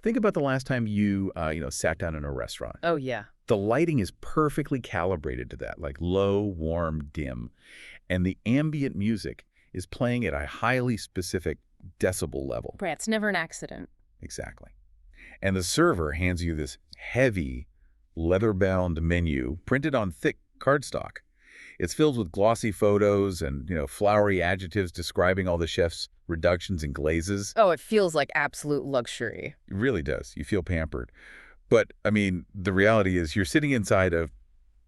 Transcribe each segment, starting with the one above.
Think about the last time you sat down in a restaurant. Oh, yeah. The lighting is perfectly calibrated to that, like low, warm, dim. And the ambient music is playing at a highly specific decibel level. Right, it's never an accident. Exactly. And the server hands you this heavy, leather-bound menu printed on thick cardstock. It's filled with glossy photos and flowery adjectives describing all the chef's reductions and glazes. Oh, it feels like absolute luxury. It really does. You feel pampered. But, I mean, the reality is you're sitting inside a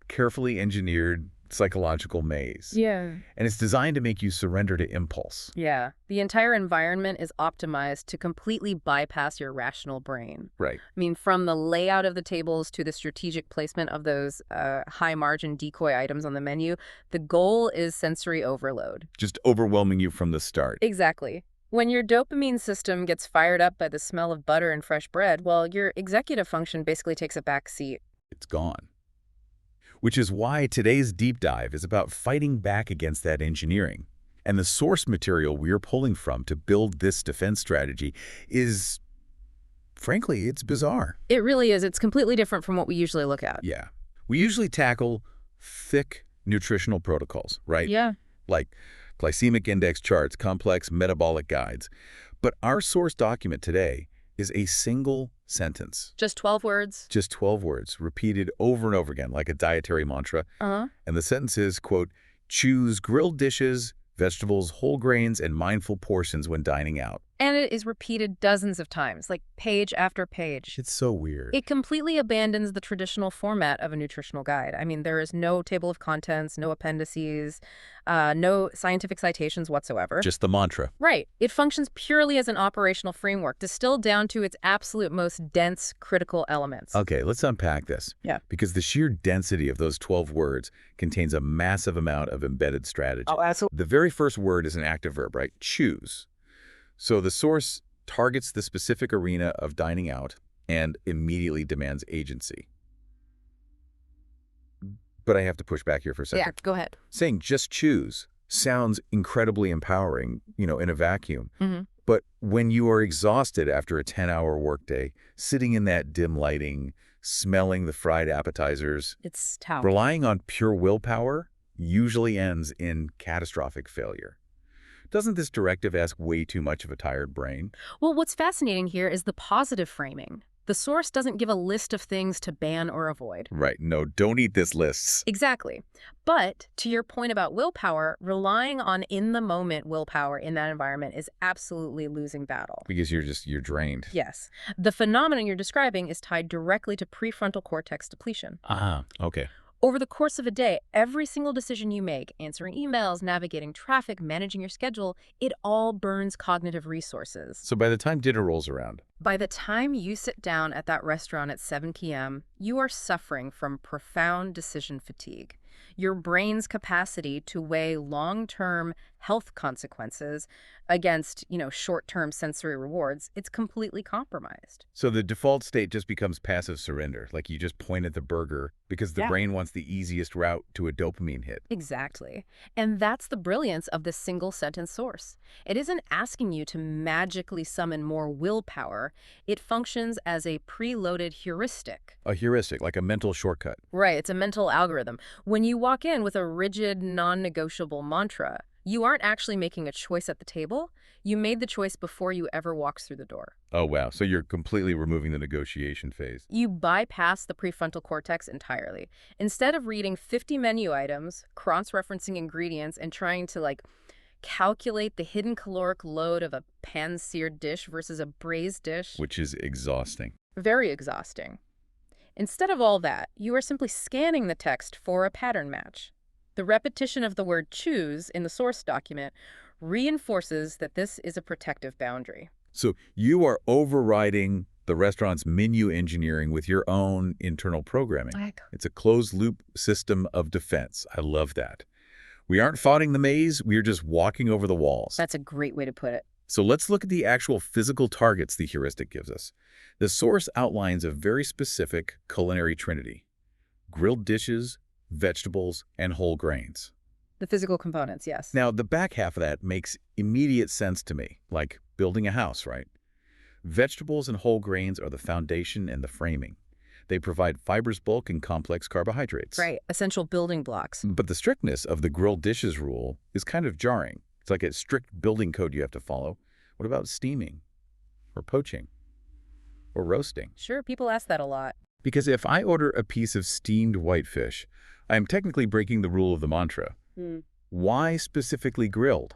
carefully engineered psychological maze. Yeah. And it's designed to make you surrender to impulse. Yeah. The entire environment is optimized to completely bypass your rational brain. Right. I mean, from the layout of the tables to the strategic placement of those high-margin decoy items on the menu, the goal is sensory overload. Just overwhelming you from the start. Exactly. When your dopamine system gets fired up by the smell of butter and fresh bread, well, your executive function basically takes a back seat. It's gone. Which is why today's deep dive is about fighting back against that engineering. And the source material we're pulling from to build this defense strategy is, frankly, it's bizarre. It really is. It's completely different from what we usually look at. Yeah. We usually tackle thick nutritional protocols, right? Yeah. Like glycemic index charts, complex metabolic guides. But our source document today is a single sentence. Just 12 words? Just 12 words, repeated over and over again, like a dietary mantra. Uh-huh. And the sentence is, quote, choose grilled dishes, vegetables, whole grains, and mindful portions when dining out. And it is repeated dozens of times, like page after page. It's so weird. It completely abandons the traditional format of a nutritional guide. I mean, there is no table of contents, no appendices, no scientific citations whatsoever. Just the mantra. Right. It functions purely as an operational framework, distilled down to its absolute most dense, critical elements. Okay, let's unpack this. Yeah. Because the sheer density of those 12 words contains a massive amount of embedded strategy. Oh, absolutely. The very first word is an active verb, right? Choose. So the source targets the specific arena of dining out and immediately demands agency. But I have to push back here for a second. Yeah, go ahead. Saying just choose sounds incredibly empowering, in a vacuum. Mm-hmm. But when you are exhausted after a 10-hour workday, sitting in that dim lighting, smelling the fried appetizers, It's tough. relying on pure willpower usually ends in catastrophic failure. Doesn't this directive ask way too much of a tired brain? Well, what's fascinating here is the positive framing. The source doesn't give a list of things to ban or avoid. Right. No, don't eat this lists. Exactly. But to your point about willpower, relying on in-the-moment willpower in that environment is absolutely losing battle. Because you're drained. Yes. The phenomenon you're describing is tied directly to prefrontal cortex depletion. Okay. Over the course of a day, every single decision you make, answering emails, navigating traffic, managing your schedule, it all burns cognitive resources. So by the time dinner rolls around, By the time you sit down at that restaurant at 7 p.m., you are suffering from profound decision fatigue. Your brain's capacity to weigh long-term health consequences against, short-term sensory rewards, it's completely compromised. so the default state just becomes passive surrender, like you just point at the burger because the Yeah. brain wants the easiest route to a dopamine hit. Exactly. And that's the brilliance of this single-sentence source. It isn't asking you to magically summon more willpower. It functions as a preloaded heuristic. A heuristic, like a mental shortcut. Right, it's a mental algorithm. When you walk in with a rigid, non-negotiable mantra, you aren't actually making a choice at the table. You made the choice before you ever walked through the door. Oh, wow. So you're completely removing the negotiation phase. You bypass the prefrontal cortex entirely. Instead of reading 50 menu items, cross-referencing ingredients, and trying to, calculate the hidden caloric load of a pan-seared dish versus a braised dish, Which is exhausting. very exhausting. Instead of all that, you are simply scanning the text for a pattern match. The repetition of the word choose in the source document reinforces that this is a protective boundary. So you are overriding the restaurant's menu engineering with your own internal programming. It's a closed-loop system of defense. I love that. We aren't fighting the maze, we're just walking over the walls. That's a great way to put it. So let's look at the actual physical targets the heuristic gives us. The source outlines a very specific culinary trinity: grilled dishes, vegetables, and whole grains. The physical components, yes. Now, the back half of that makes immediate sense to me, like building a house, right? Vegetables and whole grains are the foundation and the framing. They provide fibrous bulk and complex carbohydrates. Right, essential building blocks. But the strictness of the grilled dishes rule is kind of jarring. It's like a strict building code you have to follow. What about steaming or poaching or roasting? Sure, people ask that a lot. Because if I order a piece of steamed whitefish, I am technically breaking the rule of the mantra. Why specifically grilled?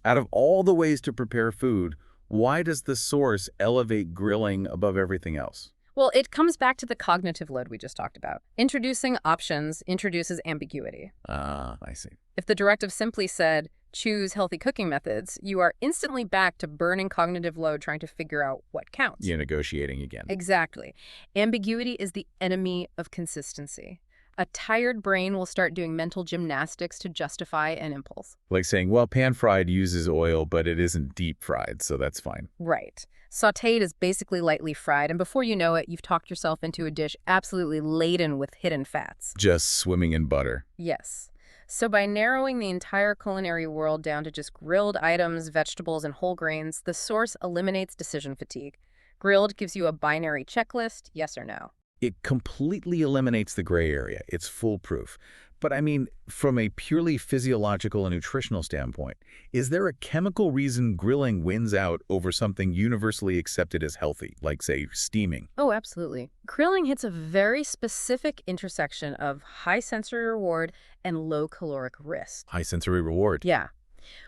Out of all the ways to prepare food, why does the source elevate grilling above everything else? Well, it comes back to the cognitive load we just talked about. Introducing options introduces ambiguity. Ah, I see. If the directive simply said, choose healthy cooking methods, you are instantly back to burning cognitive load trying to figure out what counts. You're negotiating again. Exactly. Ambiguity is the enemy of consistency. A tired brain will start doing mental gymnastics to justify an impulse. Like saying, well, pan-fried uses oil, but it isn't deep-fried, so that's fine. Right. Sautéed is basically lightly fried, and before you know it, you've talked yourself into a dish absolutely laden with hidden fats. Just swimming in butter. Yes. So by narrowing the entire culinary world down to just grilled items, vegetables, and whole grains, the source eliminates decision fatigue. Grilled gives you a binary checklist, yes or no. It completely eliminates the gray area. It's foolproof. But I mean, from a purely physiological and nutritional standpoint, is there a chemical reason grilling wins out over something universally accepted as healthy, like, say, steaming? Oh, absolutely. Grilling hits a very specific intersection of high sensory reward and low caloric risk. High sensory reward. Yeah.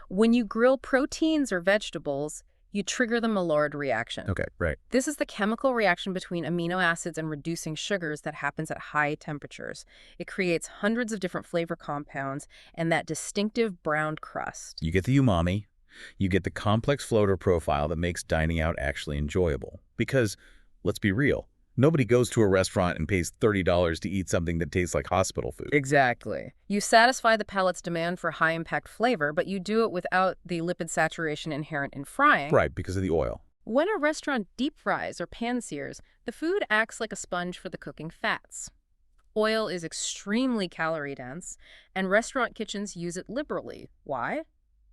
When you grill proteins or vegetables, you trigger the Maillard reaction. Okay, right. This is the chemical reaction between amino acids and reducing sugars that happens at high temperatures. It creates hundreds of different flavor compounds and that distinctive browned crust. You get the umami. You get the complex floater profile that makes dining out actually enjoyable. Because, let's be real, nobody goes to a restaurant and pays $30 to eat something that tastes like hospital food. Exactly. You satisfy the palate's demand for high-impact flavor, but you do it without the lipid saturation inherent in frying. Right, because of the oil. When a restaurant deep fries or pan-sears, the food acts like a sponge for the cooking fats. Oil is extremely calorie-dense, and restaurant kitchens use it liberally. Why?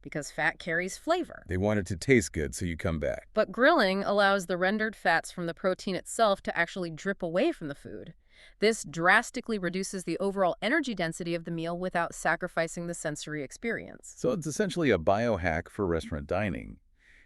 Because fat carries flavor. They want it to taste good, so you come back. But grilling allows the rendered fats from the protein itself to actually drip away from the food. This drastically reduces the overall energy density of the meal without sacrificing the sensory experience. So it's essentially a biohack for restaurant dining.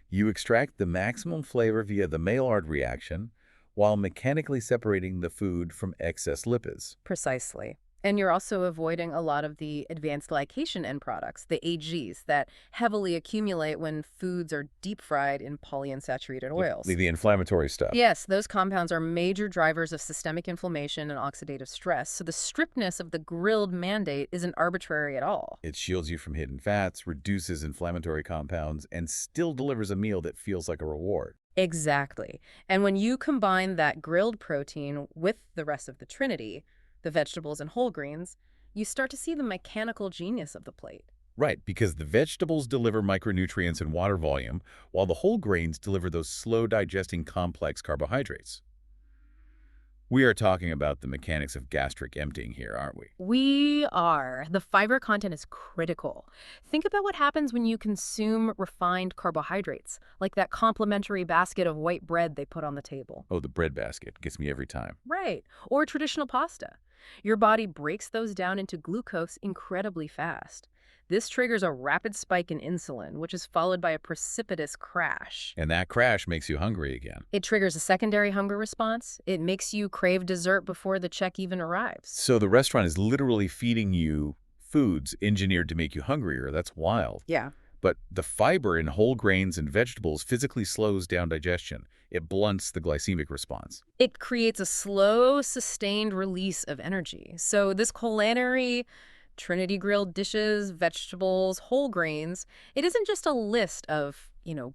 You extract the maximum flavor via the Maillard reaction while mechanically separating the food from excess lipids. Precisely. And you're also avoiding a lot of the advanced glycation end products, the AGs, that heavily accumulate when foods are deep fried in polyunsaturated oils. The inflammatory stuff. Yes, those compounds are major drivers of systemic inflammation and oxidative stress, so the strictness of the grilled mandate isn't arbitrary at all. It shields you from hidden fats, reduces inflammatory compounds, and still delivers a meal that feels like a reward. Exactly. And when you combine that grilled protein with the rest of the trinity, the vegetables and whole grains, you start to see the mechanical genius of the plate. Right, because the vegetables deliver micronutrients and water volume, while the whole grains deliver those slow-digesting complex carbohydrates. We are talking about the mechanics of gastric emptying here, aren't we? We are. The fiber content is critical. Think about what happens when you consume refined carbohydrates, like that complimentary basket of white bread they put on the table. Oh, the bread basket gets me every time. Right. Or traditional pasta. Your body breaks those down into glucose incredibly fast. This triggers a rapid spike in insulin, which is followed by a precipitous crash. And that crash makes you hungry again. It triggers a secondary hunger response. It makes you crave dessert before the check even arrives. So the restaurant is literally feeding you foods engineered to make you hungrier. That's wild. Yeah. But the fiber in whole grains and vegetables physically slows down digestion. It blunts the glycemic response. It creates a slow, sustained release of energy. So this culinary Trinity grilled dishes, vegetables, whole grains, it isn't just a list of,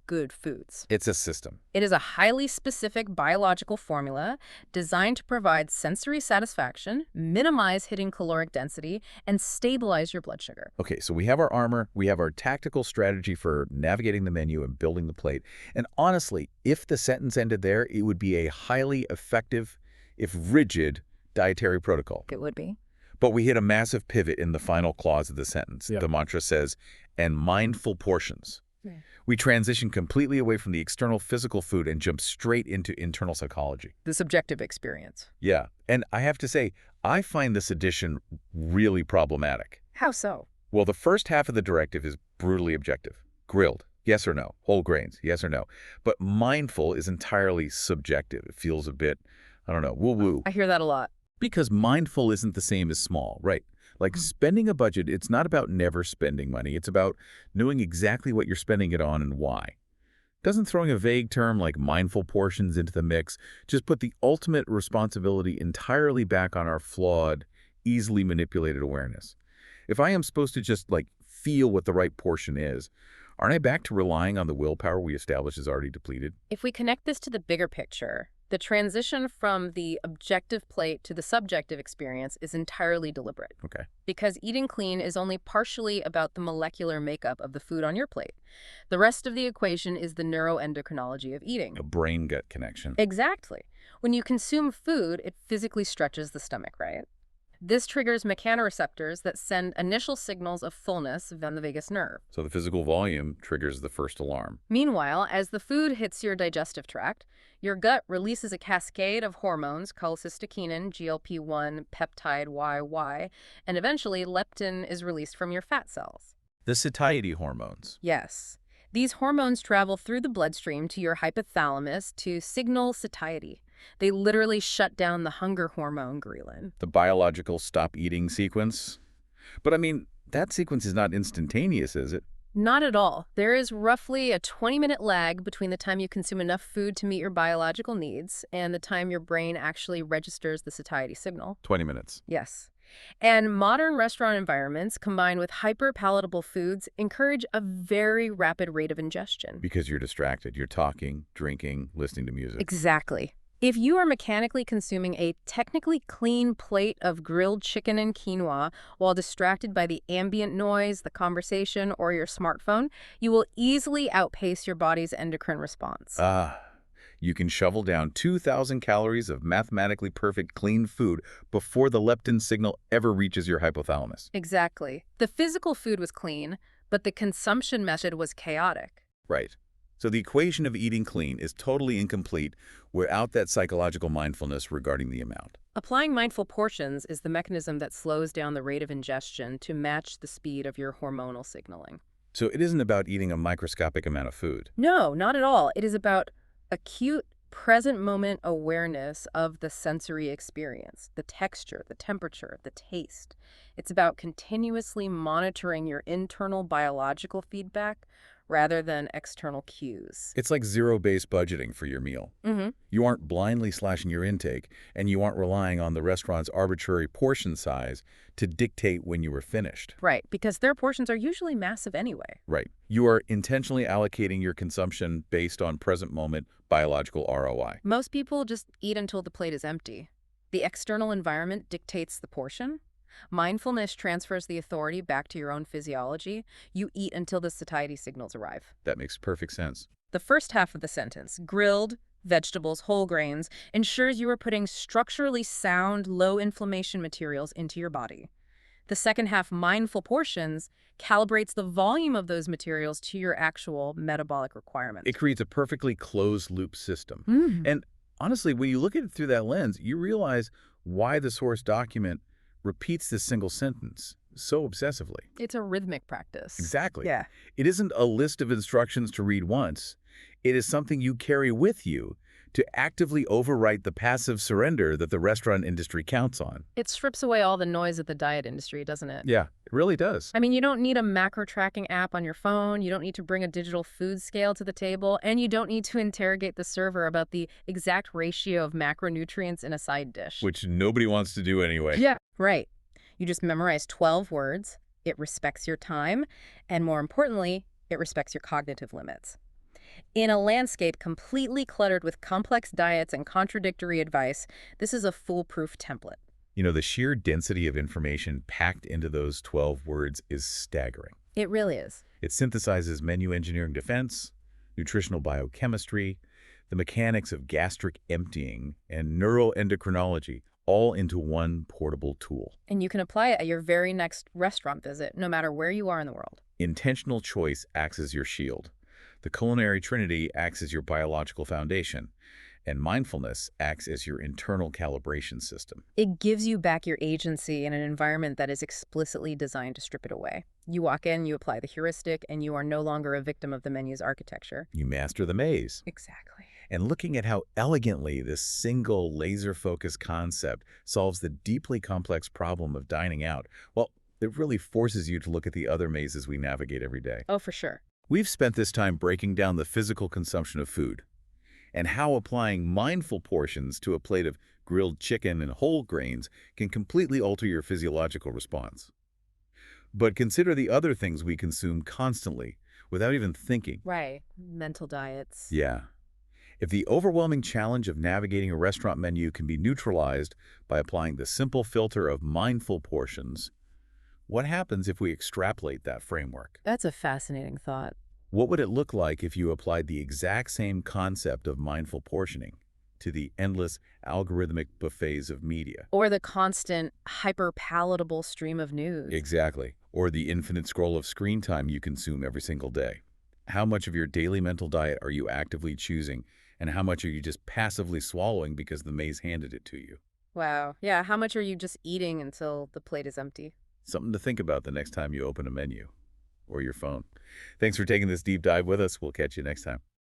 good foods. It's a system. It is a highly specific biological formula designed to provide sensory satisfaction, minimize hidden caloric density, and stabilize your blood sugar. Okay, so we have our armor, we have our tactical strategy for navigating the menu and building the plate. And honestly, if the sentence ended there, it would be a highly effective, if rigid, dietary protocol. It would be. But we hit a massive pivot in the final clause of the sentence. Yeah. The mantra says, and mindful portions. We transition completely away from the external physical food and jump straight into internal psychology. The subjective experience. Yeah, and I have to say, I find this addition really problematic. How so? Well, the first half of the directive is brutally objective. Grilled, yes or no. Whole grains, yes or no. But mindful is entirely subjective. It feels a bit, I don't know, woo-woo. I hear that a lot. Because mindful isn't the same as small, right? Like spending a budget, it's not about never spending money. It's about knowing exactly what you're spending it on and why. Doesn't throwing a vague term like mindful portions into the mix just put the ultimate responsibility entirely back on our flawed, easily manipulated awareness? If I am supposed to just, like, feel what the right portion is, aren't I back to relying on the willpower we established is already depleted? If we connect this to the bigger picture, the transition from the objective plate to the subjective experience is entirely deliberate. Okay. Because eating clean is only partially about the molecular makeup of the food on your plate. The rest of the equation is the neuroendocrinology of eating. A brain-gut connection. Exactly. When you consume food, it physically stretches the stomach, right? This triggers mechanoreceptors that send initial signals of fullness via the vagus nerve. So the physical volume triggers the first alarm. Meanwhile, as the food hits your digestive tract, your gut releases a cascade of hormones, cholecystokinin, GLP-1, peptide YY, and eventually leptin is released from your fat cells. The satiety hormones. Yes. These hormones travel through the bloodstream to your hypothalamus to signal satiety. They literally shut down the hunger hormone ghrelin. The biological stop-eating sequence. But I mean, that sequence is not instantaneous, is it? Not at all. There is roughly a 20-minute lag between the time you consume enough food to meet your biological needs and the time your brain actually registers the satiety signal. 20 minutes. Yes. And modern restaurant environments, combined with hyper-palatable foods, encourage a very rapid rate of ingestion. Because you're distracted. You're talking, drinking, listening to music. Exactly. If you are mechanically consuming a technically clean plate of grilled chicken and quinoa while distracted by the ambient noise, the conversation, or your smartphone, you will easily outpace your body's endocrine response. You can shovel down 2,000 calories of mathematically perfect clean food before the leptin signal ever reaches your hypothalamus. Exactly. The physical food was clean, but the consumption method was chaotic. Right. So the equation of eating clean is totally incomplete without that psychological mindfulness regarding the amount. Applying mindful portions is the mechanism that slows down the rate of ingestion to match the speed of your hormonal signaling. So it isn't about eating a microscopic amount of food. No, not at all. It is about acute, present moment awareness of the sensory experience, the texture, the temperature, the taste. It's about continuously monitoring your internal biological feedback rather than external cues. It's like zero-based budgeting for your meal. You aren't blindly slashing your intake, and you aren't relying on the restaurant's arbitrary portion size to dictate when you were finished. Right, because their portions are usually massive anyway. Right. You are intentionally allocating your consumption based on present moment biological ROI. Most people just eat until the plate is empty. The external environment dictates the portion. Mindfulness transfers the authority back to your own physiology. You eat until the satiety signals arrive. That makes perfect sense. The first half of the sentence, grilled, vegetables, whole grains, ensures you are putting structurally sound, low-inflammation materials into your body. The second half, mindful portions, calibrates the volume of those materials to your actual metabolic requirements. It creates a perfectly closed-loop system. And honestly, when you look at it through that lens, you realize why the source document repeats this single sentence so obsessively. It's a rhythmic practice. Exactly. Yeah. It isn't a list of instructions to read once. It is something you carry with you to actively overwrite the passive surrender that the restaurant industry counts on. It strips away all the noise of the diet industry, doesn't it? Yeah, it really does. I mean, you don't need a macro tracking app on your phone, you don't need to bring a digital food scale to the table, and you don't need to interrogate the server about the exact ratio of macronutrients in a side dish. Which nobody wants to do anyway. Yeah. Right. You just memorize 12 words, it respects your time, and more importantly, it respects your cognitive limits. In a landscape completely cluttered with complex diets and contradictory advice, this is a foolproof template. You know, the sheer density of information packed into those 12 words is staggering. It really is. It synthesizes menu engineering defense, nutritional biochemistry, the mechanics of gastric emptying, and neuroendocrinology, all into one portable tool. And you can apply it at your very next restaurant visit, no matter where you are in the world. Intentional choice acts as your shield. The culinary trinity acts as your biological foundation, and mindfulness acts as your internal calibration system. It gives you back your agency in an environment that is explicitly designed to strip it away. You walk in, you apply the heuristic, and you are no longer a victim of the menu's architecture. You master the maze. Exactly. And looking at how elegantly this single laser-focused concept solves the deeply complex problem of dining out, well, it really forces you to look at the other mazes we navigate every day. Oh, for sure. We've spent this time breaking down the physical consumption of food and how applying mindful portions to a plate of grilled chicken and whole grains can completely alter your physiological response. But consider the other things we consume constantly without even thinking. Right. Mental diets. Yeah. If the overwhelming challenge of navigating a restaurant menu can be neutralized by applying the simple filter of mindful portions, what happens if we extrapolate that framework? That's a fascinating thought. What would it look like if you applied the exact same concept of mindful portioning to the endless algorithmic buffets of media? Or the constant, hyper-palatable stream of news. Exactly. Or the infinite scroll of screen time you consume every single day. How much of your daily mental diet are you actively choosing, and how much are you just passively swallowing because the maze handed it to you? Wow. Yeah, how much are you just eating until the plate is empty? Something to think about the next time you open a menu or your phone. Thanks for taking this deep dive with us. We'll catch you next time.